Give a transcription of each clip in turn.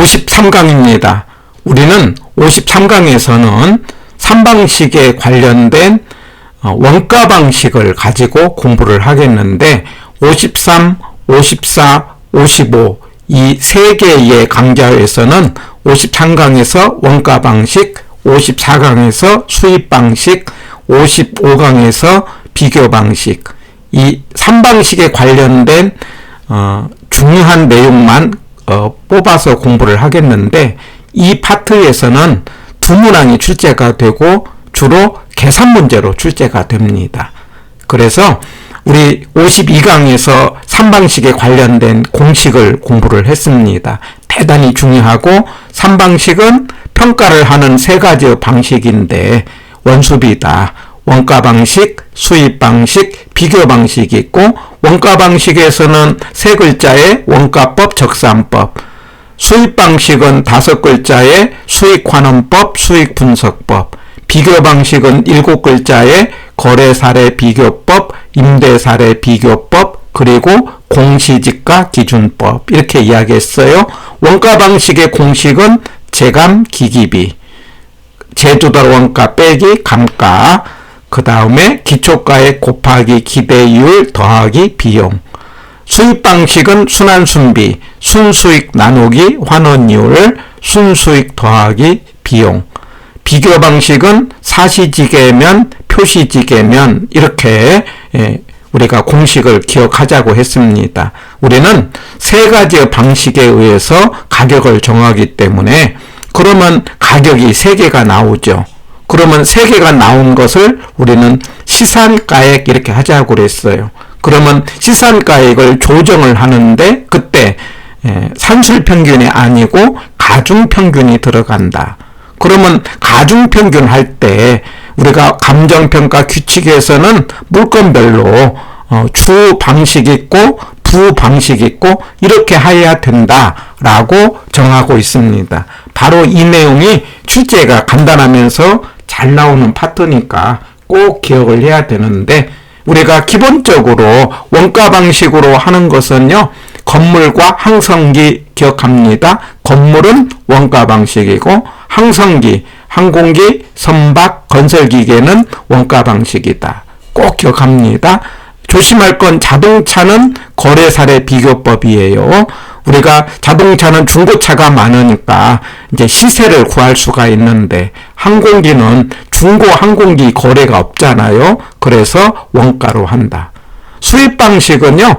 53강입니다. 우리는 53강에서는 3방식에 관련된 원가 방식을 가지고 공부를 하겠는데 53, 54, 55 이 세 개의 강좌에서는 53강에서 원가 방식, 54강에서 수입 방식, 55강에서 비교 방식 이 3방식에 관련된 중요한 내용만 뽑아서 공부를 하겠는데 이 파트에서는 두 문항이 출제가 되고 주로 계산 문제로 출제가 됩니다. 그래서 우리 52강에서 3방식에 관련된 공식을 공부를 했습니다. 대단히 중요하고 3방식은 평가를 하는 세 가지 방식인데 원수비다. 원가 방식, 수입 방식, 비교 방식이 있고 원가 방식에서는 세 글자의 원가법, 적산법, 수입 방식은 5글자의 수익환원법, 수익분석법, 비교 방식은 7글자의 거래사례 비교법, 임대사례 비교법, 그리고 공시지가 기준법 이렇게 이야기했어요. 원가 방식의 공식은 제감, 기기비, 제조달 원가 빼기 감가, 그 다음에 기초가액 곱하기 기대이율 더하기 비용. 수입 방식은 순환순비, 순수익 나누기 환원이율, 순수익 더하기 비용. 비교 방식은 사시지계면, 표시지계면 이렇게 우리가 공식을 기억하자고 했습니다. 우리는 세 가지 방식에 의해서 가격을 정하기 때문에 그러면 가격이 3개가 나오죠. 그러면 3개가 나온 것을 우리는 시산가액 이렇게 하자고 그랬어요. 그러면 시산가액을 조정을 하는데 그때 산술평균이 아니고 가중평균이 들어간다. 그러면 가중평균 할 때 우리가 감정평가 규칙에서는 물건별로 주 방식이 있고 부 방식이 있고 이렇게 해야 된다라고 정하고 있습니다. 바로 이 내용이 출제가 간단하면서 잘 나오는 파트니까 꼭 기억을 해야 되는데 우리가 기본적으로 원가 방식으로 하는 것은요. 건물과 항성기 기억합니다. 건물은 원가 방식이고 항성기, 항공기, 선박, 건설기계는 원가 방식이다. 꼭 기억합니다. 조심할 건 자동차는 거래사례 비교법이에요. 우리가 자동차는 중고차가 많으니까 이제 시세를 구할 수가 있는데 항공기는 중고 항공기 거래가 없잖아요. 그래서 원가로 한다. 수입 방식은요.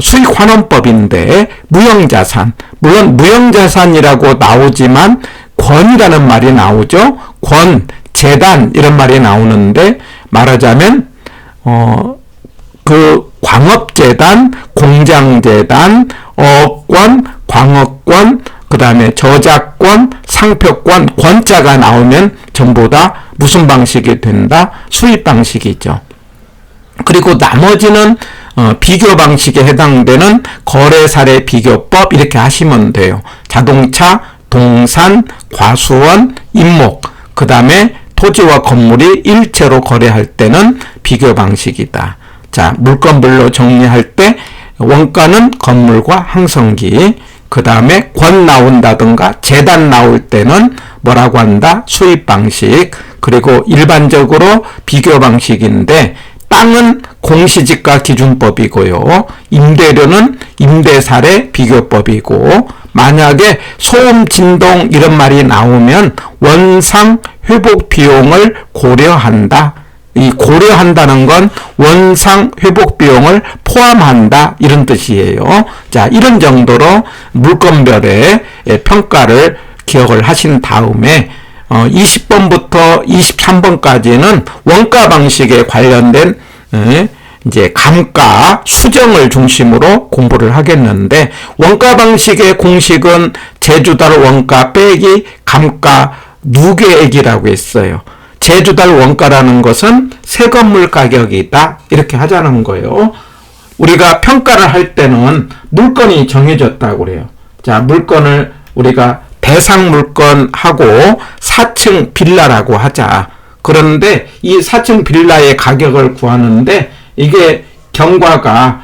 수익환원법인데 무형자산, 물론 무형자산이라고 나오지만 권이라는 말이 나오죠. 권, 재단 이런 말이 나오는데 말하자면 그 광업재단, 공장재단, 어업권, 광업권, 그 다음에 저작권, 상표권, 권자가 나오면 전부 다 무슨 방식이 된다? 수입 방식이죠. 그리고 나머지는 비교 방식에 해당되는 거래사례 비교법 이렇게 하시면 돼요. 자동차, 동산, 과수원, 임목, 그 다음에 토지와 건물이 일체로 거래할 때는 비교 방식이다. 자, 물건별로 정리할 때 원가는 건물과 항성기, 그 다음에 권 나온다든가 재단 나올 때는 뭐라고 한다? 수입 방식, 그리고 일반적으로 비교 방식인데 땅은 공시지가 기준법이고요. 임대료는 임대사례 비교법이고 만약에 소음, 진동 이런 말이 나오면 원상 회복 비용을 고려한다. 이 고려한다는 건 원상 회복 비용을 포함한다 이런 뜻이에요. 자, 이런 정도로 물건별의 평가를 기억을 하신 다음에 20번부터 23번까지는 원가 방식에 관련된 이제 감가, 수정을 중심으로 공부를 하겠는데 원가 방식의 공식은 제주달 원가 빼기 감가 누계액이라고 했어요. 제주달 원가라는 것은 새 건물 가격이다 이렇게 하자는 거예요. 우리가 평가를 할 때는 물건이 정해졌다고 그래요. 자, 물건을 우리가 대상 물건하고 4층 빌라라고 하자. 그런데 이 4층 빌라의 가격을 구하는데 이게 경과가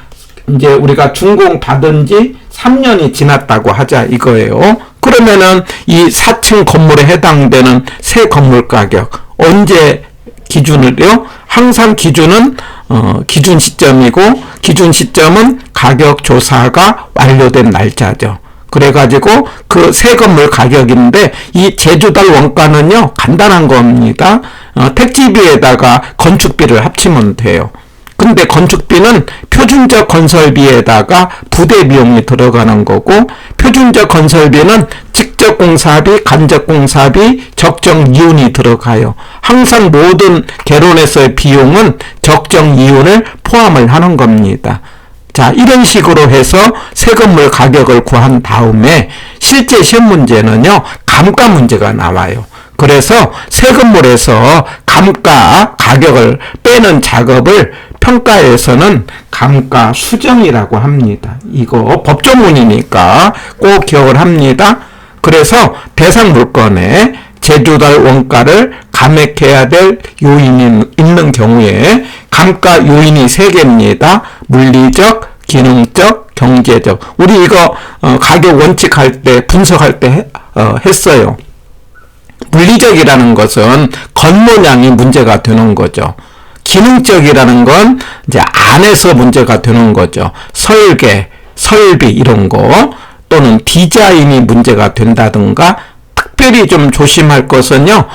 이제 우리가 준공 받은 지 3년이 지났다고 하자 이거예요. 그러면은 이 4층 건물에 해당되는 새 건물 가격 언제 기준으로요? 항상 기준은 기준 시점이고 기준 시점은 가격 조사가 완료된 날짜죠. 그래가지고 그 새 건물 가격인데 이 제주달 원가는요 간단한 겁니다. 택지비에다가 건축비를 합치면 돼요. 근데 건축비는 표준적 건설비에다가 부대 비용이 들어가는 거고 표준적 건설비는 직접 공사비, 간접 공사비, 적정 이윤이 들어가요. 항상 모든 개론에서의 비용은 적정 이윤을 포함을 하는 겁니다. 자, 이런 식으로 해서 새 건물 가격을 구한 다음에 실제 시험 문제는요, 감가 문제가 나와요. 그래서 새 건물에서 감가 가격을 빼는 작업을 평가에서는 감가 수정이라고 합니다. 이거 법조문이니까 꼭 기억을 합니다. 그래서 대상 물건에 제주달 원가를 감액해야 될 요인이 있는 경우에 감가 요인이 3개입니다. 물리적, 기능적, 경제적. 우리 이거 가격 원칙할 때 분석할 때 했어요. 물리적이라는 것은 겉모양이 문제가 되는 거죠. 기능적이라는 건 이제 안에서 문제가 되는 거죠. 설계, 설비 이런 거 또는 디자인이 문제가 된다든가 특별히 좀 조심할 것은요.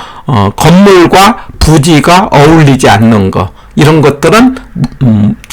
건물과 부지가 어울리지 않는 거 이런 것들은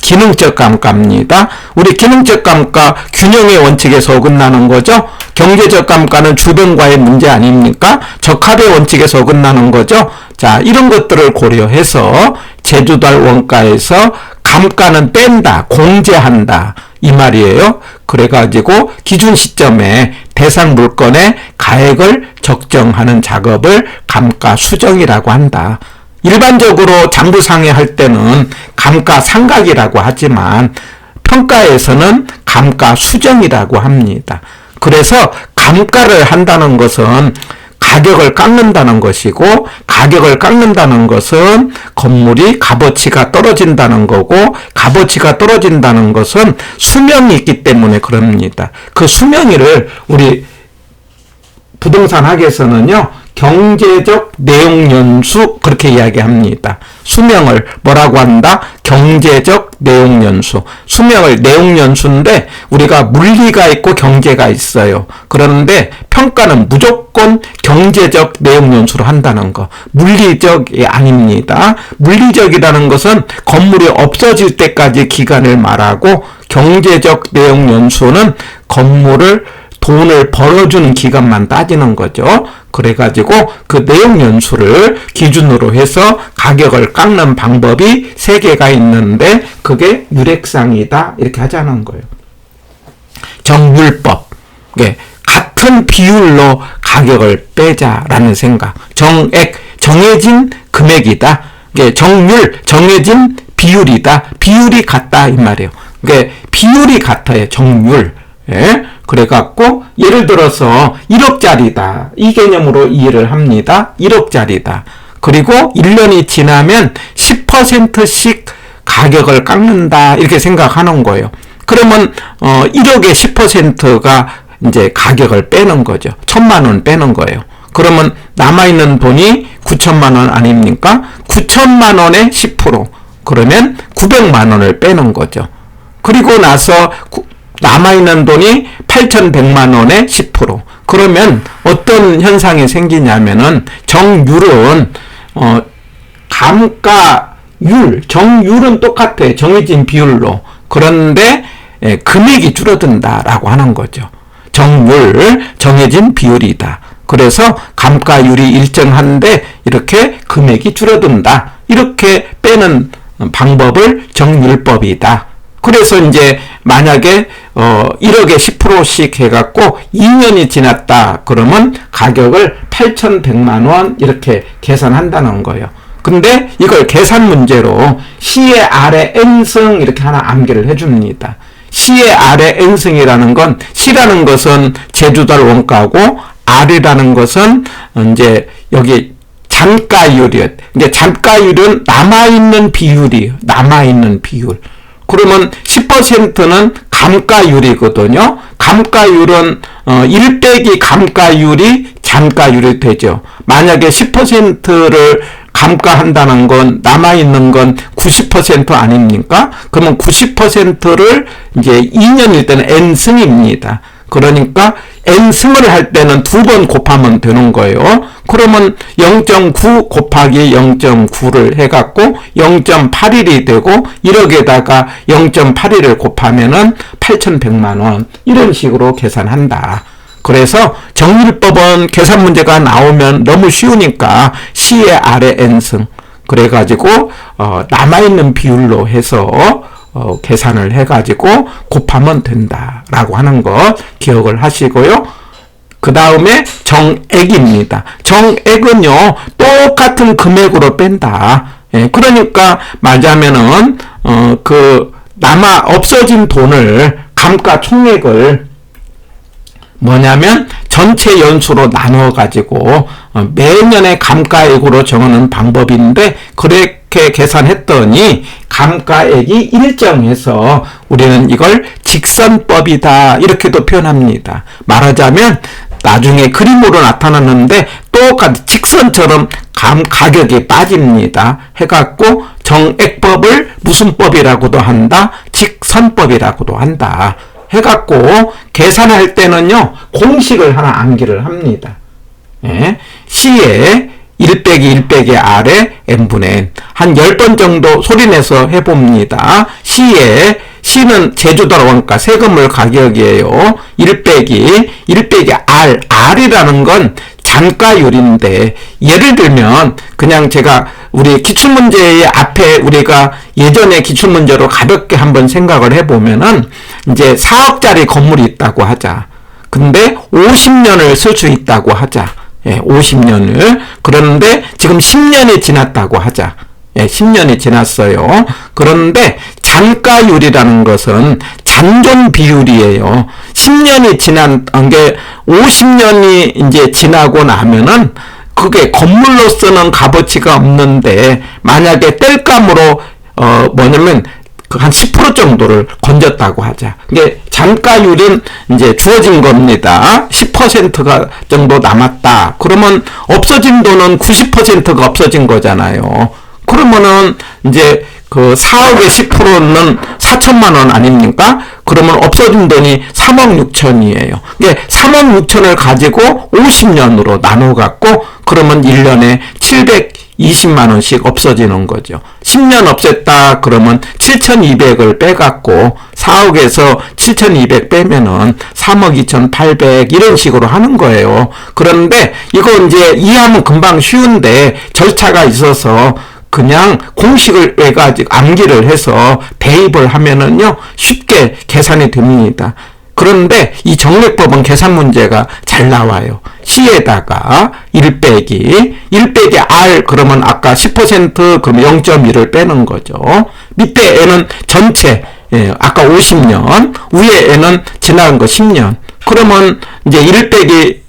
기능적 감가입니다. 우리 기능적 감가 균형의 원칙에서 어긋나는 거죠. 경제적 감가는 주변과의 문제 아닙니까? 적합의 원칙에서 어긋나는 거죠. 자, 이런 것들을 고려해서 제주달 원가에서 감가는 뺀다, 공제한다 이 말이에요. 그래가지고 기준 시점에 대상 물건의 가액을 적정하는 작업을 감가 수정이라고 한다. 일반적으로 장부상회 할 때는 감가 상각이라고 하지만 평가에서는 감가 수정이라고 합니다. 그래서 감가를 한다는 것은 가격을 깎는다는 것이고 가격을 깎는다는 것은 건물이 값어치가 떨어진다는 거고 값어치가 떨어진다는 것은 수명이 있기 때문에 그럽니다. 그 수명일을 우리 부동산 학에서는요. 경제적 내용연수 그렇게 이야기합니다. 수명을 뭐라고 한다? 경제적 내용연수. 수명을 내용연수인데 우리가 물리가 있고 경제가 있어요. 그런데 평가는 무조건 경제적 내용연수로 한다는 거. 물리적이 아닙니다. 물리적이라는 것은 건물이 없어질 때까지 기간을 말하고 경제적 내용연수는 건물을 돈을 벌어주는 기간만 따지는 거죠. 그래가지고 그 내용 연수를 기준으로 해서 가격을 깎는 방법이 3개가 있는데 그게 유례상이다 이렇게 하자는 거예요. 정율법. 예, 같은 비율로 가격을 빼자라는 생각. 정액, 정해진 금액이다. 예, 정율, 정해진 비율이다. 비율이 같다 이 말이에요. 그러니까 비율이 같아요. 정율. 예? 그래갖고 예를 들어서 1억짜리다 이 개념으로 이해를 합니다. 1억짜리다. 그리고 1년이 지나면 10%씩 가격을 깎는다 이렇게 생각하는 거예요. 그러면 1억의 10%가 이제 가격을 빼는 거죠. 1,000만 원 빼는 거예요. 그러면 남아있는 돈이 9천만 원 아닙니까? 9천만 원의 10% 그러면 900만 원을 빼는 거죠. 그리고 나서 남아있는 돈이 8,100만 원의 10%. 그러면 어떤 현상이 생기냐면은 정율은 감가율, 정율은 똑같아요. 정해진 비율로. 그런데 금액이 줄어든다라고 하는 거죠. 정율, 정해진 비율이다. 그래서 감가율이 일정한데 이렇게 금액이 줄어든다. 이렇게 빼는 방법을 정율법이다. 그래서 이제 만약에 1억에 10%씩 해갖고 2년이 지났다 그러면 가격을 8,100만 원 이렇게 계산한다는 거예요. 근데 이걸 계산 문제로 시의 아래 N승 이렇게 하나 암기를 해줍니다. 시의 아래 N승이라는 건 시라는 것은 제주달 원가고 R이라는 것은 이제 여기 잔가율이에요. 이제 잔가율은 남아있는 비율이에요. 남아있는 비율. 그러면 10%는 감가율이거든요. 감가율은 1 빼기 감가율이 잔가율이 되죠. 만약에 10%를 감가한다는 건 남아있는 건 90% 아닙니까? 그러면 90%를 이제 2년일 때는 n승입니다. 그러니까 n승을 할 때는 2번 곱하면 되는 거예요. 그러면 0.9 곱하기 0.9를 해갖고 0.81이 되고 1억에다가 0.81을 곱하면은 8,100만원 이런 식으로 계산한다. 그래서 정밀법은 계산 문제가 나오면 너무 쉬우니까 C의 아래 n승 그래가지고 남아있는 비율로 해서 계산을 해가지고 곱하면 된다라고 하는 거 기억을 하시고요. 그 다음에 정액입니다. 정액은요 똑같은 금액으로 뺀다. 예, 그러니까 말하자면은 그 남아 없어진 돈을 감가총액을 뭐냐면 전체 연수로 나누어 가지고 매년의 감가액으로 정하는 방법인데 그렇게 계산했더니 감가액이 일정해서 우리는 이걸 직선법이다 이렇게도 표현합니다. 말하자면 나중에 그림으로 나타났는데 똑같이 직선처럼 가격이 빠집니다. 해갖고 정액법을 무슨 법이라고도 한다? 직선법이라고도 한다. 해갖고 계산할 때는요 공식을 하나 암기를 합니다. 예. C에 1 빼기 1 빼기 R에 n분의 n 한 10번 정도 소리내서 해봅니다. C는 제주도 원가 세금물 가격이에요. 1 빼기 R R이라는 건 잔가율인데 예를 들면 그냥 제가 우리 기출문제의 앞에 우리가 예전에 기출문제로 가볍게 한번 생각을 해보면은 이제 4억짜리 건물이 있다고 하자. 근데 50년을 쓸 수 있다고 하자. 예, 50년을. 그런데 지금 10년이 지났다고 하자. 예, 10년이 지났어요. 그런데 잔가율이라는 것은 잔존 비율이에요. 10년이 지난 게 50년이 이제 지나고 나면은 그게 건물로서는 값어치가 없는데 만약에 땔감으로 뭐냐면 한 10% 정도를 건졌다고 하자. 이게 잔가율은 이제 주어진 겁니다. 10%가 정도 남았다. 그러면 없어진 돈은 90%가 없어진 거잖아요. 그러면은 이제 그 4억의 10%는 4천만 원 아닙니까? 그러면 없어진 돈이 3억 6천이에요. 이게 3억 6천을 가지고 50년으로 나눠 갖고 그러면 1년에 720만 원씩 없어지는 거죠. 10년 없앴다 그러면 7,200을 빼갖고 4억에서 7,200 빼면은 3억 2,800 이런 식으로 하는 거예요. 그런데 이거 이제 이해하면 금방 쉬운데 절차가 있어서 그냥 공식을 해가지고 암기를 해서 대입을 하면은요 쉽게 계산이 됩니다. 그런데 이 정액법은 계산 문제가 잘 나와요. C에다가 1 빼기 R 그러면 아까 10% 그러면 0.1을 빼는 거죠. 밑에 N은 전체 아까 50년 위에 N은 지나간 거 10년. 그러면 이제 1 빼기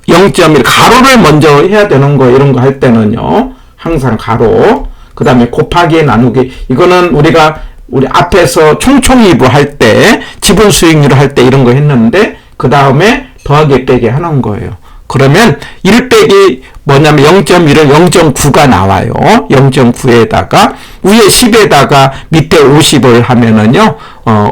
0.1 가로를 먼저 해야 되는 거 이런 거 할 때는요 항상 가로 그 다음에 곱하기 나누기 이거는 우리 앞에서 총총이부 할 때 지분 수익률 할 때 이런 거 했는데 그 다음에 더하기 빼기 하는 거예요. 그러면 1 빼기 뭐냐면 0.1은 0.9가 나와요. 0.9에다가 위에 10에다가 밑에 50을 하면은요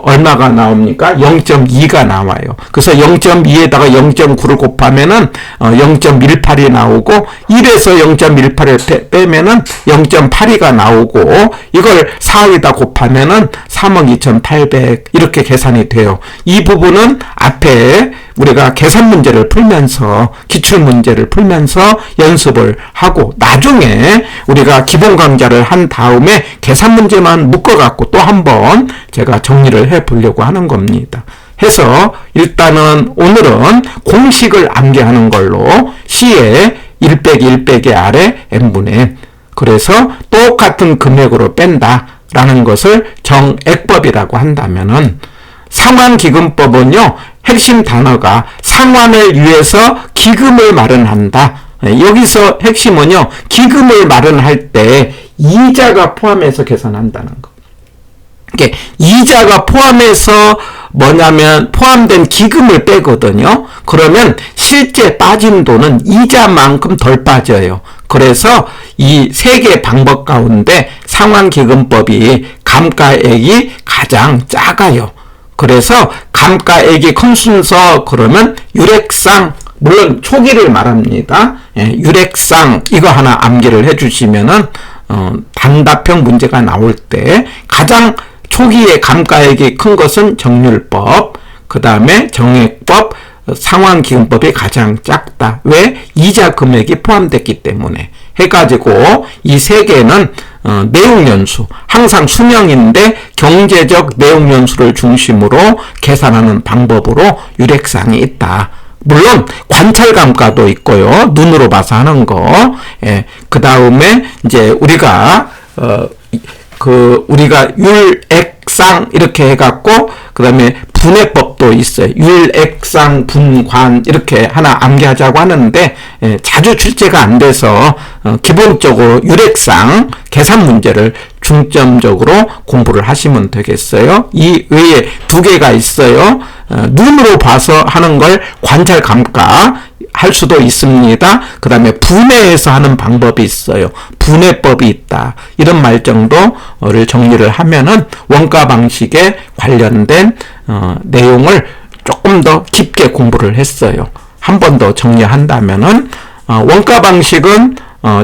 얼마가 나옵니까? 0.2가 나와요. 그래서 0.2에다가 0.9를 곱하면은 0.18이 나오고 1에서 0.18을 빼면은 0.82가 나오고 이걸 4에다 곱하면은 3억 2,800 이렇게 계산이 돼요. 이 부분은 앞에 우리가 계산 문제를 풀면서 기출 문제를 풀면서 연습을 하고 나중에 우리가 기본 강좌를 한 다음에 계산 문제만 묶어갖고 또 한번 제가 정리를 해 보려고 하는 겁니다. 해서 일단은 오늘은 공식을 암기하는 걸로 C에 1 빼기 1 빼기 R에 n분의 n 그래서 똑같은 금액으로 뺀다 라는 것을 정액법이라고 한다면은 상환기금법은요 핵심 단어가 상환을 위해서 기금을 마련한다. 여기서 핵심은요 기금을 마련할 때 이자가 포함해서 계산한다는 거. 이게 이자가 포함해서 뭐냐면 포함된 기금을 빼거든요. 그러면 실제 빠진 돈은 이자만큼 덜 빠져요. 그래서 이 세 개의 방법 가운데 상환기금법이 감가액이 가장 작아요. 그래서 감가액이 큰 순서 그러면 유렉상, 물론 초기를 말합니다. 유렉상 이거 하나 암기를 해주시면은 단답형 문제가 나올 때 가장 초기에 감가액이 큰 것은 정률법, 그 다음에 정액법, 상환기금법이 가장 작다. 왜? 이자 금액이 포함됐기 때문에 해가지고 이 세 개는 내용연수, 항상 수명인데 경제적 내용연수를 중심으로 계산하는 방법으로 유렉상이 있다. 물론 관찰감가도 있고요. 눈으로 봐서 하는 거. 그 다음에 이제 우리가 우리가 율액상 이렇게 해갖고 그 다음에 분해법도 있어요. 율액상 분관 이렇게 하나 암기하자고 하는데 자주 출제가 안 돼서 기본적으로 율액상 계산 문제를 중점적으로 공부를 하시면 되겠어요. 이 외에 두 개가 있어요. 눈으로 봐서 하는 걸 관찰 감가 할 수도 있습니다. 그 다음에 분해해서 하는 방법이 있어요. 분해법이 있다. 이런 말 정도를 정리를 하면은 원가 방식에 관련된 내용을 조금 더 깊게 공부를 했어요. 한 번 더 정리한다면은 원가 방식은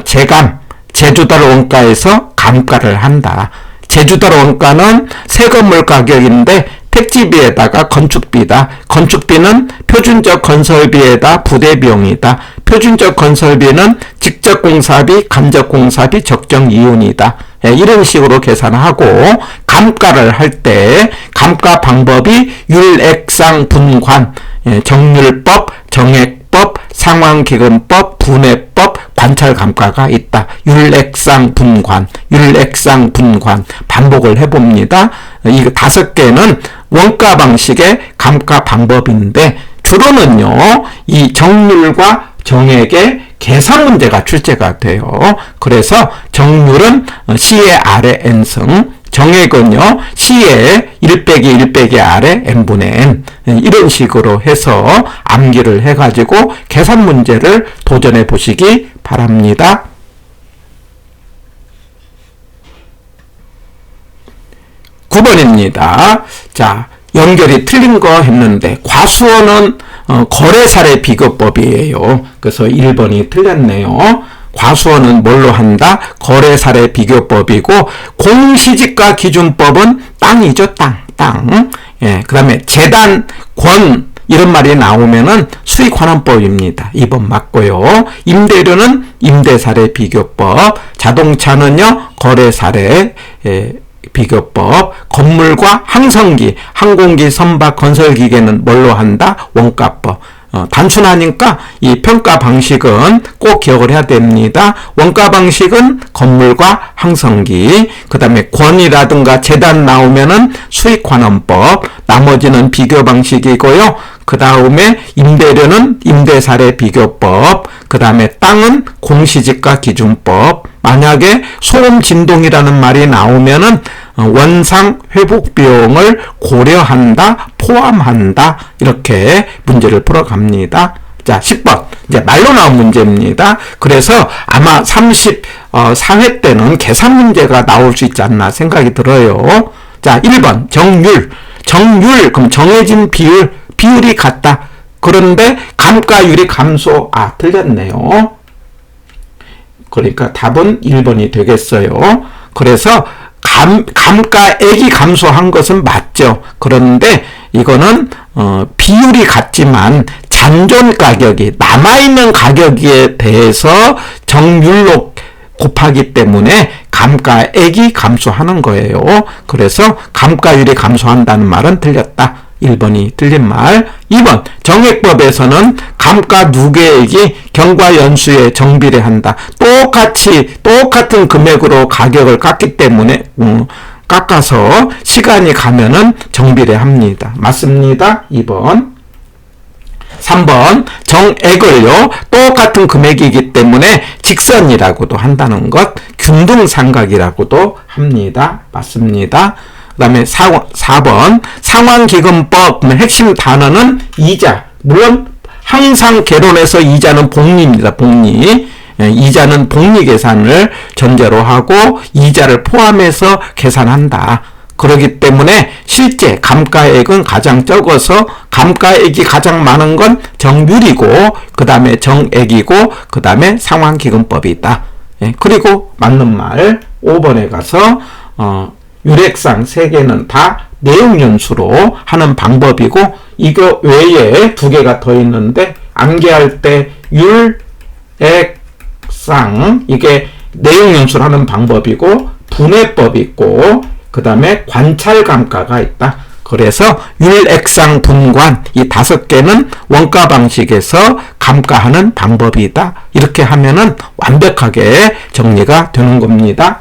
제감, 제주달 원가에서 감가를 한다. 제주달 원가는 세건물 가격인데 택지비에다가 건축비다. 건축비는 표준적 건설비에다 부대비용이다. 표준적 건설비는 직접 공사비, 간접 공사비, 적정 이윤이다. 이런 식으로 계산하고 감가를 할 때 감가 방법이 율액상 분관, 정률법, 정액법, 상환기금법, 분해법, 관찰감가가 있다. 율액상 분관, 율액상 분관 반복을 해봅니다. 이 5개는 원가 방식의 감가 방법인데 주로는요 이 정률과 정액의 계산 문제가 출제가 돼요. 그래서 정률은 C의 아래 N승, 정액은요 C의 1 빼기 1 빼기 아래 N분의 N 이런 식으로 해서 암기를 해가지고 계산 문제를 도전해 보시기 바랍니다. 9번입니다. 자, 연결이 틀린 거 했는데 과수원은 거래사례 비교법이에요. 그래서 1번이 틀렸네요. 과수원은 뭘로 한다? 거래사례 비교법이고 공시지가 기준법은 땅이죠. 땅. 그 다음에 재단, 권 이런 말이 나오면은 수익환원법입니다. 2번 맞고요. 임대료는 임대사례 비교법, 자동차는요 거래사례 비교법, 건물과 항성기, 항공기, 선박, 건설기계는 뭘로 한다? 원가법. 단순하니까 이 평가 방식은 꼭 기억을 해야 됩니다. 원가 방식은 건물과 항성기, 그 다음에 권이라든가 재단 나오면은 수익환원법, 나머지는 비교 방식이고요. 그 다음에 임대료는 임대사례 비교법, 그 다음에 땅은 공시지가 기준법, 만약에 소음 진동이라는 말이 나오면은 원상 회복 비용을 고려한다, 포함한다 이렇게 문제를 풀어갑니다. 자, 10번 이제 말로 나온 문제입니다. 그래서 아마 34회 때는 계산 문제가 나올 수 있지 않나 생각이 들어요. 자, 1번 정률 그럼 정해진 비율이 같다. 그런데 감가율이 감소. 틀렸네요. 그러니까 답은 1번이 되겠어요. 그래서 감가액이 감소한 것은 맞죠. 그런데 이거는 비율이 같지만 잔존 가격이 남아있는 가격에 대해서 정률로 곱하기 때문에 감가액이 감소하는 거예요. 그래서 감가율이 감소한다는 말은 틀렸다. 1번이 틀린 말. 2번 정액법에서는 감가 누계액이 경과연수에 정비례한다. 똑같은 금액으로 가격을 깎기 때문에 깎아서 시간이 가면은 정비례합니다. 맞습니다. 2번. 3번 정액을요 똑같은 금액이기 때문에 직선이라고도 한다는 것, 균등삼각이라고도 합니다. 맞습니다. 그다음에 4번 상환기금법 핵심 단어는 이자. 물론 항상 개론에서 이자는 복리입니다. 복리. 이자는 복리 계산을 전제로 하고 이자를 포함해서 계산한다. 그렇기 때문에 실제 감가액은 가장 적어서 감가액이 가장 많은 건 정률이고 그 다음에 정액이고 그 다음에 상환기금법이다. 그리고 맞는 말 5번에 가서 유례상 3개는 다 내용연수로 하는 방법이고 이거 외에 2개가 더 있는데 암기할 때 율, 액, 상 이게 내용연수를 하는 방법이고 분해법이 있고 그 다음에 관찰감가가 있다. 그래서 율, 액, 상, 분관 이 5개는 원가 방식에서 감가하는 방법이다. 이렇게 하면은 완벽하게 정리가 되는 겁니다.